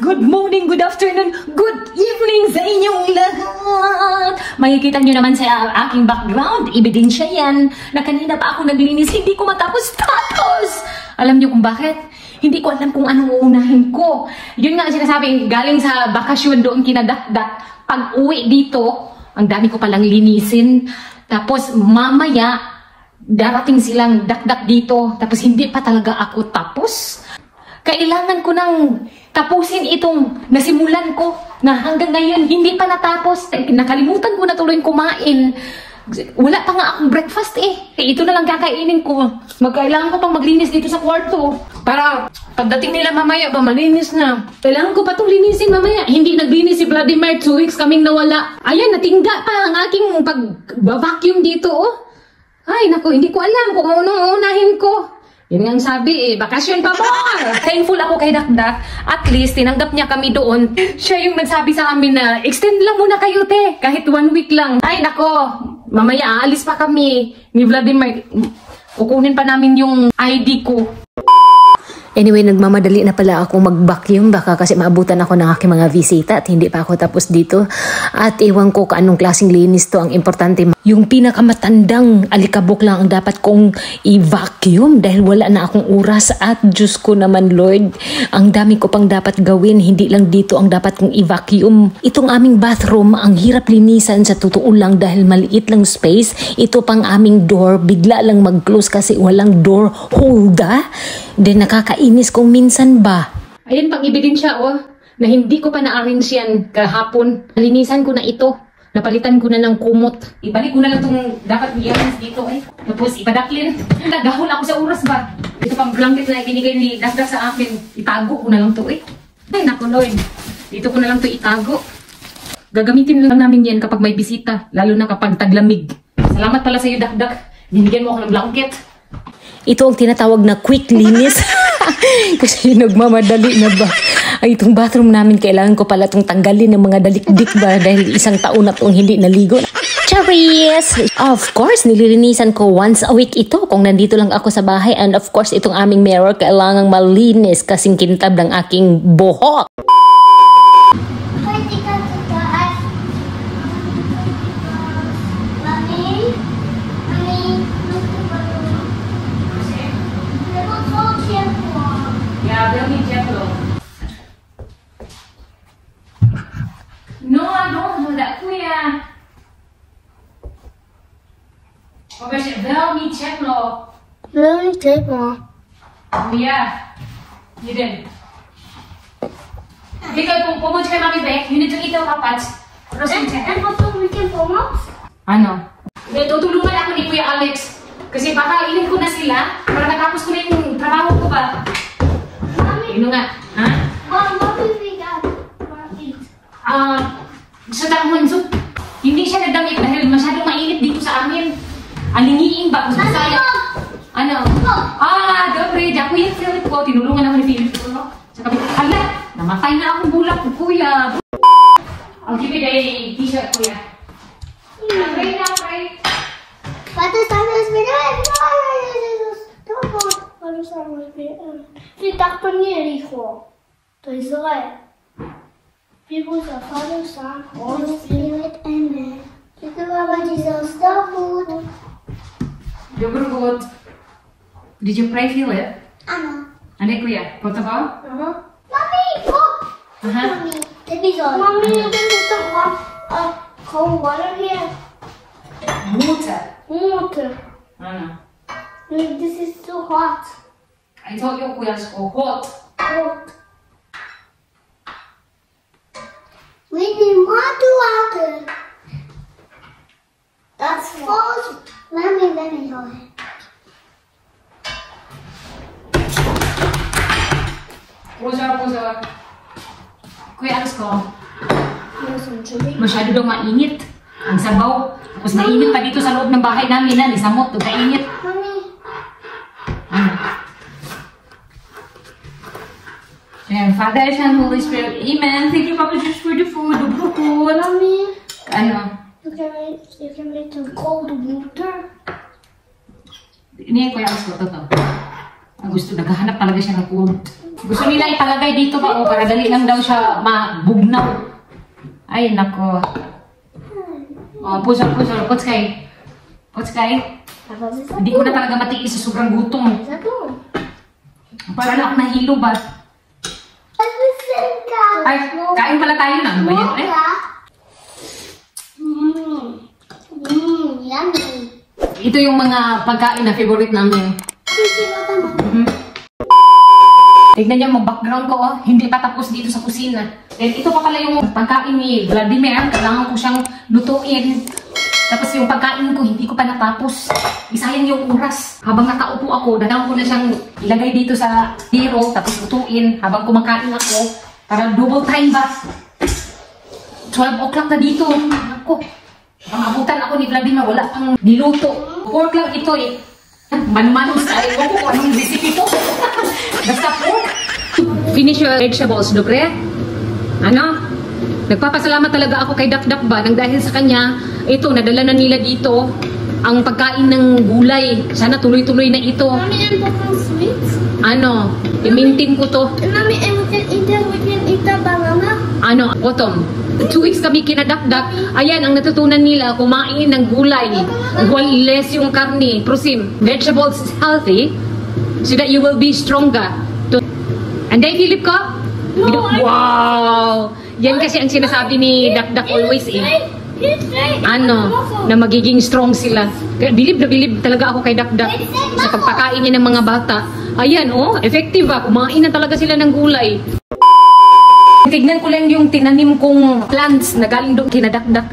good morning, good afternoon, good evening sa inyong lahat. Makikita nyo naman sa aking background, ebidensya yan, na kanina pa ako naglinis, hindi ko matapos-tapos. Alam nyo kung bakit? Hindi ko alam kung anong uunahin ko. Yun nga ang sinasabi, galing sa bakasyon doon kinadakdak. Pag uwi dito, ang dami ko palang linisin. Tapos mamaya, darating silang dakdak dito. Tapos hindi pa talaga ako tapos. Kailangan ko nang tapusin itong nasimulan ko na hanggang ngayon hindi pa natapos. Nakalimutan ko na tuloy kumain. Wala pa nga akong breakfast eh. Ito na lang kakainin ko. Magkailangan ko pang maglinis dito sa kwarto. Para pagdating nila mamaya ba malinis na. Kailangan ko pa itong linisin mamaya. Hindi naglinis si Vladimir. 2 weeks kaming nawala. Ayan, natingga pa ang aking pag-vacuum dito oh. Ay naku, hindi ko alam kung anong unahin ko. Yun nga ang sabi eh, bakasyon pa more! Thankful ako kay Dakdak. At least, tinanggap niya kami doon. Siya yung nagsabi sa amin na, extend lang muna kayo te, kahit 1 week lang. Ay nako, mamaya aalis pa kami ni Vladimir. Kukunin pa namin yung ID ko. Anyway, nagmamadali na pala ako mag-vacuum baka kasi maabutan ako ng aking mga bisita at hindi pa ako tapos dito. At iwan ko anong klaseng linis to, ang importante. Yung pinakamatandang alikabok lang ang dapat kong i-vacuum dahil wala na akong oras at Diyos ko naman Lord, ang dami ko pang dapat gawin, hindi lang dito ang dapat kong i-vacuum. Itong aming bathroom, ang hirap linisan sa totoo lang dahil maliit lang space. Ito pang aming door, bigla lang mag-close kasi walang door holder. Then nakakainis kung minsan ba. Ayan pang ebidensya oh, na hindi ko pa na-arrange yan kahapon. Linisan ko na ito. Napalitan ko na ng kumot. Ibalik ko na lang itong dapat i-arrange dito eh. Tapos ipadaklin. Nagahol ako sa oras ba? Ito pang blanket na ibinigay ni Dakdak sa akin. Itago ko na lang ito eh. Ay naku Lord. Dito ko na lang ito itago. Gagamitin lang namin yan kapag may bisita. Lalo na kapag taglamig. Salamat pala sa iyo Dakdak. Binigyan mo ako ng blanket. Ito ang tinatawag na quick linis. Kasi nagmamadali na ba? Ay, itong bathroom namin, kailangan ko pala itong tanggalin ng mga dalikdik ba dahil isang taon na itong hindi naligo. Charis! Of course, nililinisan ko once a week ito kung nandito lang ako sa bahay. And of course, itong aming mirror kailangang malinis kasing kintab ng aking buhok. No, I don't know that, kuya. Velmi Chetlo. Velmi Chetlo. Kuya, you did. Ikaw, pumunta ka namin, Beck. You need to eat the kapats. And also we can pomoc? Ano? Tutulungan ako ni Kuya Alex. Kasi baka ilin ko na sila para natapos ko na yung trabaho ko ba? Mommy. Yun nga. Ha? Mom, what do we got? Sa Tangmanso, hindi siya nadamit dahil masyadong mainit dito sa amin. Alingiin ba? Kung saya. Ano? Dobre, di ako yung Philip ko. Tinulungan ako ni Philip ko, no? Sa kapit, hala, namatay na akong bulak ko, kuya. I'll give it a t-shirt, kuya. Pray na, pray. Pati sana c'est Tartonier, hijo. To jest złe. People are Father, Son, Holy Spirit, Amen. Dziękuję Baba Jesus, dowód. Dobrot. Did you pray, Philip? Ano? Ano, kuya? Kota ba? Mommy, look! Mommy, let me go. Mommy, there's some cold water here. Water. Water. Ano? This is too hot. I told you, kuya, it's hot. Hot. We need more water. That's false. Let me go ahead. Pusa. Kuya, alas ko. Masyado daw mainit. Ang sabaw. Tapos mainit pa dito sa loob ng bahay namin na. Nisamot. Kainit. Mommy. Ano? And Father, Son, Holy Spirit. Amen. Thank you, Papa Jesus, for the food. Dobrot. Mommy. Ano? You can make some cold water. Ini kuya alas ko. Toto. Ang gusto. Naghahanap talaga siya ng food. Gusto nila italagay dito ba? O, para dali lang daw siya mabugnaw. Ay, nako. O, pusol. Pots kay. Hindi ko na talaga matiis sa sobrang gutom. Para na ako nahilo ba? Ay, kain pala tayo na. Ano ba yan? Yummy. Ito yung mga pagkain na favorite namin. Tignan niyo yung background ko, oh. Hindi pa tapos dito sa kusina. Then ito pa pala yung pagkain ni Vladimir. Kailangan ko siyang lutuin. Tapos yung pagkain ko, hindi ko pa natapos. Isayang yung oras. Habang nakaupo ako, dadang ko na siyang ilagay dito sa hero, tapos lutuin habang kumakain ako. Para double time ba? 12 o'clock na dito. Ako. Abutan ako ni Vladimir, wala pang niluto. Pork lang ito eh. Man-man sa ewan ko kung anong recipe ito. Basta pork. Finish your vegetables, dobre? Ano? Nagpapasalamat talaga ako kay Dakdak ba nang dahil sa kanya, ito, nadala na nila dito ang pagkain ng gulay. Sana tuloy-tuloy na ito. Mommy, and some sweets? Ano? I-maintain ko to. Mommy, and we can eat the banana? Ano? Autumn. 2 weeks kami kinadakdak. Ayan, ang natutunan nila, kumain ng gulay. Less yung karne. Prosim. Vegetables is healthy so that you will be stronger. And then, Philip ko? No, Wow! Yan kasi ang sinasabi ni Dakdak always eh. Ano? Na magiging strong sila. Kaya bilib na bilib talaga ako kay Dakdak sa pagpakain niya ng mga bata. Ayan, oh, effective ah. Kumain na talaga sila ng gulay. Tignan ko lang yung tinanim kong plants na galing doon kinadakdak.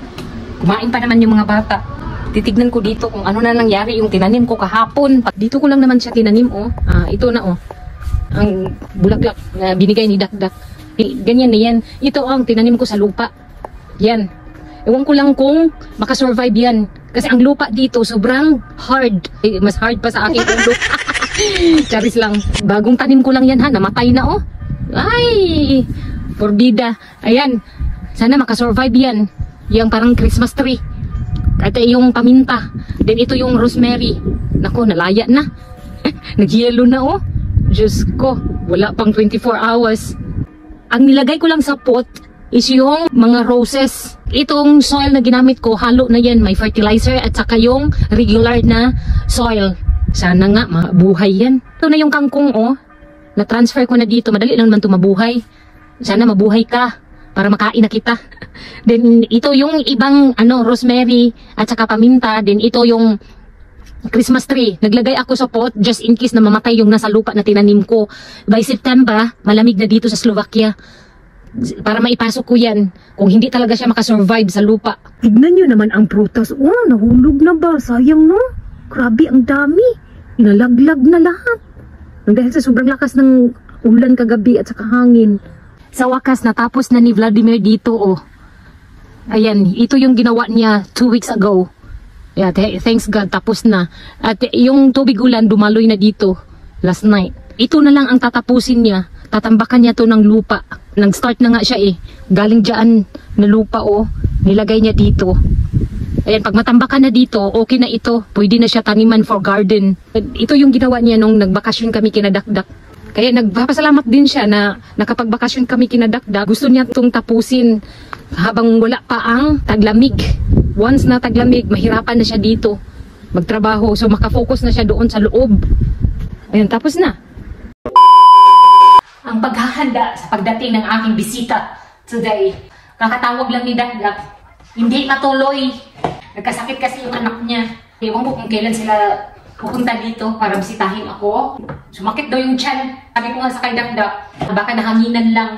Kumain pa naman yung mga bata. Titignan ko dito kung ano na nangyari yung tinanim ko kahapon. Dito ko lang naman siya tinanim, oh. Ito na, oh. Ang bulaklak na binigay ni Dakdak. Ganyan na yan. Ito ang tinanim ko sa lupa. Yan. Ewan ko lang kung makasurvive yan. Kasi ang lupa dito sobrang hard. Mas hard pa sa aking ulo. Charis lang. Bagong tanim ko lang yan ha. Namatay na, oh. Ay! Forbida. Ayan. Sana makasurvive yan. Yung parang Christmas tree. At yung paminta. Then ito yung rosemary. Nako, nalaya na. Nag-yellow na, oh. Diyos ko. Wala pang 24 hours. Ang nilagay ko lang sa pot is yung mga roses. Itong soil na ginamit ko, halo na yan. May fertilizer at saka yung regular na soil. Sana nga, mabuhay yan. Ito na yung kangkong, oh. Na-transfer ko na dito. Madali lang naman ito mabuhay. Sana mabuhay ka para makain na kita. Then ito yung ibang rosemary at saka paminta. Then ito yung Christmas tree. Naglagay ako sa pot just in case na mamatay yung nasa lupa na tinanim ko. By September, malamig na dito sa Slovakia. Para maipasok ko yan. Kung hindi talaga siya makasurvive sa lupa. Tignan nyo naman ang prutas. Oh, nahulog na ba? Sayang, no? Grabe, ang dami. Nalaglag na lahat. Dahil sa sobrang lakas ng ulan kagabi at saka hangin. Sa wakas, natapos na ni Vladimir dito, oh. Ayan, ito yung ginawa niya 2 weeks ago. Yeah, thanks God, tapos na. At yung tubig ulan, dumaloy na dito last night. Ito na lang ang tatapusin niya. Tatambakan niya to ng lupa. Nag-start na nga siya eh. Galing dyan na lupa, oh. Nilagay niya dito. Ayan, pag matambakan na dito, okay na ito. Pwede na siya taniman for garden. Ito yung ginawa niya nung nagbakasyon kami kinadakdak. Kaya nagpapasalamat din siya na nakapagbakasyon kami kinadakdak. Gusto niya itong tapusin habang wala pa ang taglamig. Once na taglamig, mahirapan na siya dito magtrabaho. So makafocus na siya doon sa loob. Ayan, tapos na. Ang paghahanda sa pagdating ng aking bisita today. Kakatawag lang ni Dakdak. Hindi matuloy. Nagkasakit kasi yung anak niya. Ewan ko kung kailan sila pupunta dito para bisitahin ako. Sumakit daw yung tiyan. Sabi ko nga sa kay Dakdak, baka nahanginan lang.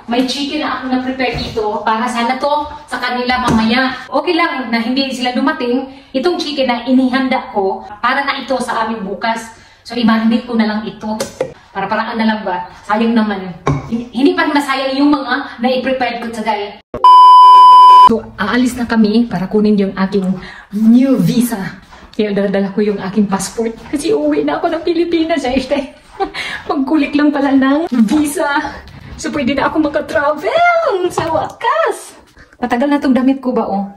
May chicken na ako na-prepare dito para sana to sa kanila mamaya. Okay lang na hindi sila dumating. Itong chicken na inihanda ko para na ito sa amin bukas. So i-marinate ko na lang ito. Para paraan na lang ba? Sayang naman. Hindi pa masayang yung mga na-i-prepare ko today. So aalis na kami para kunin yung aking new visa. Kaya dala ko yung aking passport. Kasi uwi na ako ng Pilipinas. Magkulik lang pala ng visa. So, pwede na ako makatravel sa wakas. Matagal na itong damit ko ba, oh.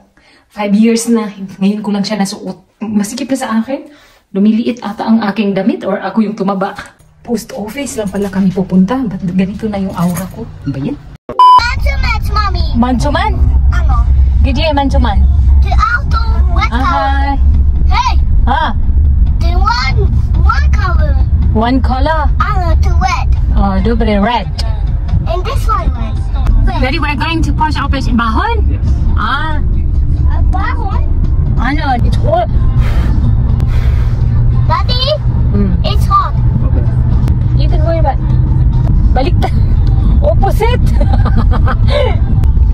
5 years na. Ngayon ko lang siya nasuot. Masikip na sa akin. Lumiliit ata ang aking damit or ako yung tumaba. Post office lang pala kami pupunta. Ba't ganito na yung aura ko? Ano ba yan? Mansuman, mommy. Mansuman? Ano? Gidi mansuman? The auto, what color? Hi. Hey, Ah, the one color. one color. To red. Oh, dobre red. And this one red. Ready, we're going to post office in Bahon? Ah, That one? ano, it's hot. Daddy, it's hot. You can worry about. Baliktad. Opposite.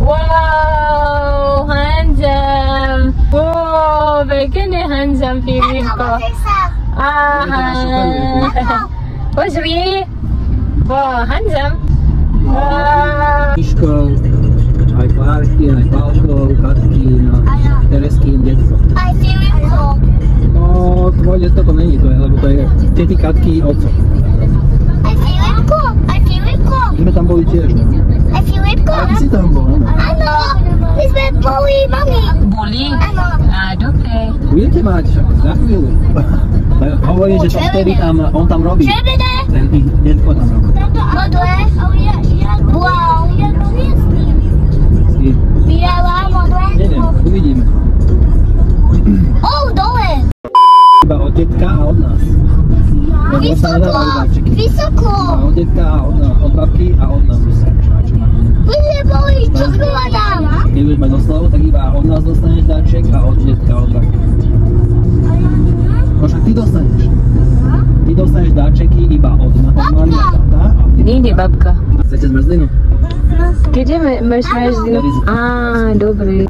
Wow, handsome. Wow, very handsome feeling ko. Ah, what's really? Wow, handsome. Wow. Knížkou, aj párky, aj pálkou, katky, no, teresky, detko. I feel it cold. No, tvoje detko to není to, lebo to je tety, katky, otco. I feel it cold. I feel it cold. My sme tam boli tiež, no. I feel it cold. Ty si tam bol, áno. I know. This is bully, mommy. Bully. I know. Ah, dobre. Budete mať však, za chvíľu. Hovorí, že čo vtedy tam, on tam robí. Ten detko tam robí. Modle. Wow. Biela modle. Neviem, uvidíme. Oh, dole. Iba od detka a od nás. Lebo sa nedávajú darčeky. Vysoko. A od detka a od babky a od nás. Čo máme. My sme boli čokoláda. Keď budeš mať oslavu, tak iba od nás dostaneš darček a od detka a od babky. No však ty dostaneš. Ty dostaneš darčeky iba od mami a tata. Nie, babka. Chcete zmrzlinu? Gdzie masz zmrzlinu? Ah, dobre.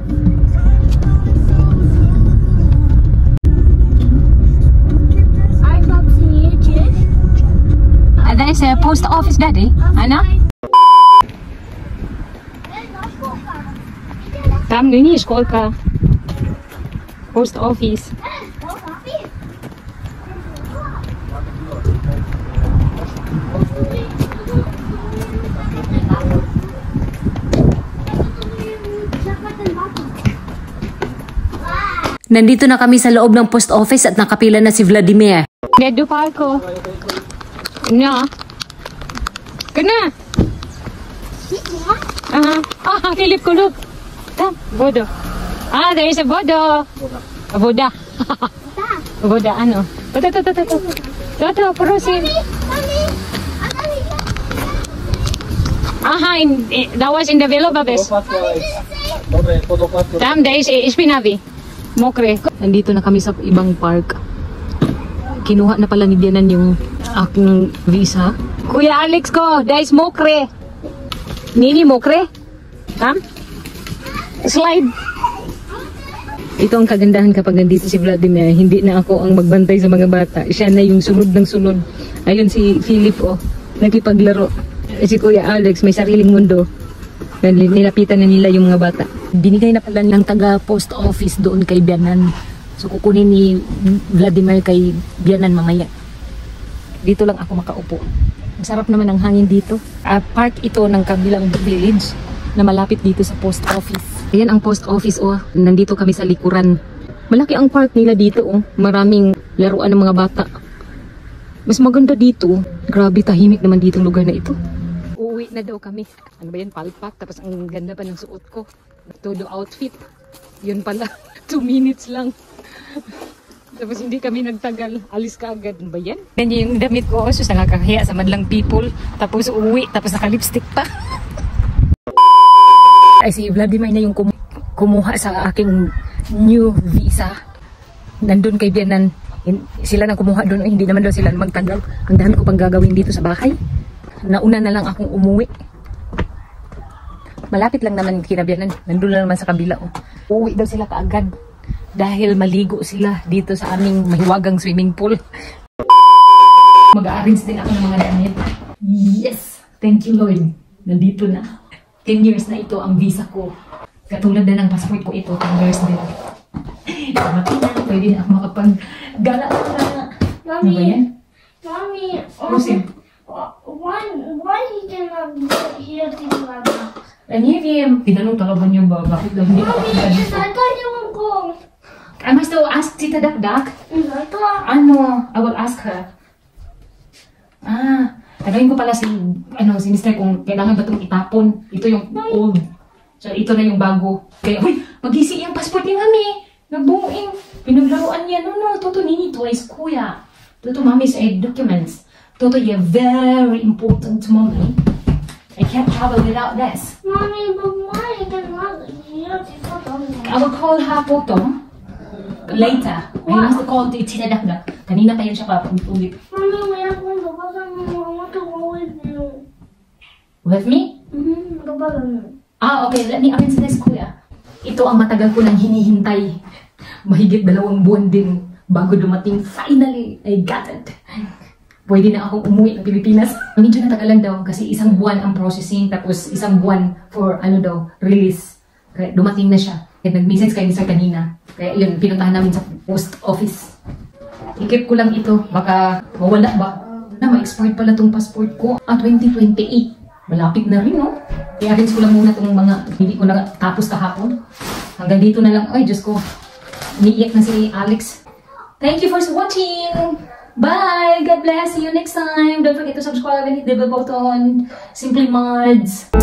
And that is a post office, Daddy. Ano? Tam nie školka. Post office. Nandito na kami sa loob ng post office at nakapila na si Vladimir. Dedo pa ako. Na. Kana. Ah, Philip ko look. Tam, bodo. Ah, there is a bodo. A boda. Boda, ano? Toto, proceed. Aha, that was in the Velobabes. Tam, there is Espinavi. Mokre. Nandito na kami sa ibang park. Kinuha na pala ni Dianan yung aking visa. Kuya Alex ko, there is Mokre. Nini Mokre? Tam? Slide. Ito ang kagandahan kapag nandito si Vladimir. Hindi na ako ang magbantay sa mga bata. Siya na yung sunod ng sunod. Ayun si Philip, oh. Nakipaglaro. Si Kuya Alex, may sariling mundo. Nilapitan na nila yung mga bata. Binigay na pala ng taga-post office doon kay Bianan. So kukunin ni Vladimir kay Bianan mamaya. Dito lang ako makaupo. Masarap naman ang hangin dito. Park ito ng kabilang village na malapit dito sa post office. Ayan ang post office, oh. Nandito kami sa likuran. Malaki ang park nila dito, oh. Maraming laruan ng mga bata. Mas maganda dito. Grabe, tahimik naman dito ang lugar na ito. Uuwi na daw kami. Ano ba yan? Palpak. Tapos ang ganda pa ng suot ko. Todo outfit. Yun pala. 2 minutes lang. Tapos hindi kami nagtagal. Alis ka agad. Ano ba yan? Yan yung damit ko. So nakakahiya sa madlang people. Tapos uuwi. Tapos naka-lipstick pa. Ay si Vladimir na yung kumuha sa aking new visa. Nandun kay Bianan. Sila nang kumuha doon. Hindi naman daw sila magtagal. Ang dami ko pang gagawin dito sa bahay. Nauna na lang akong umuwi. Malapit lang naman kinabianan. Nandun na naman sa kabila. Oh. Uuwi daw sila kaagad. Dahil maligo sila dito sa aming mahiwagang swimming pool. Mag-a-arrange din ako ng mga damit. Yes! Thank you Lord. Nandito na. 10 years na ito ang visa ko. Katulad na ng passport ko ito. 10 years din. Mati na. Pwede na ako makapag-gala na. Ano ba yan? Mommy, Proceed. why he cannot hear things like that? Nie wiem. Tinanong talaga niya ba? Bakit daw hindi ako Mommy, I thought you were going. I must still ask Tita Dakdak. I thought. Ano? I will ask her. Ah. Tagayin ko pala si Mister kung kailangan ba itong itapon. Ito yung old. So, ito na yung bago. Kaya, uy, mag-isi yung passport ni Mami. Nagbuuing. Pinaglaruan niya. No, Toto, nini twice, kuya. Toto, Mami's documents. Toto, you're very important to Mommy. I can't travel without this. Mommy, but why cannot you I will call her Potom later. I must call the Tita Dakda. Kanina pa yun siya ulit. Mommy, we are going to go somewhere. I want to go with you. With me? Go back. Okay. Let me arrange this, kuya. Ito ang matagal ko nang hinihintay. Mahigit 2 buwan din bago dumating. Finally, I got it. Pwede na akong umuwi ng Pilipinas. Medyo natagalan daw kasi 1 buwan ang processing tapos 1 buwan for release. Kaya dumating na siya. Kaya nag-message kay Mr. kanina. Kaya yun, pinuntahan namin sa post office. I-keep ko lang ito. Baka mawala ba? Ma-expired pala tong passport ko. 2028. Malapit na rin, no? Kaya arrange ko lang muna itong mga hindi ko natapos kahapon. Hanggang dito na lang. Ay, Diyos ko. Umiiyak na si Alex. Thank you for watching! Bye! God bless! See you next time! Don't forget to subscribe and hit the bell button. Simply Mods!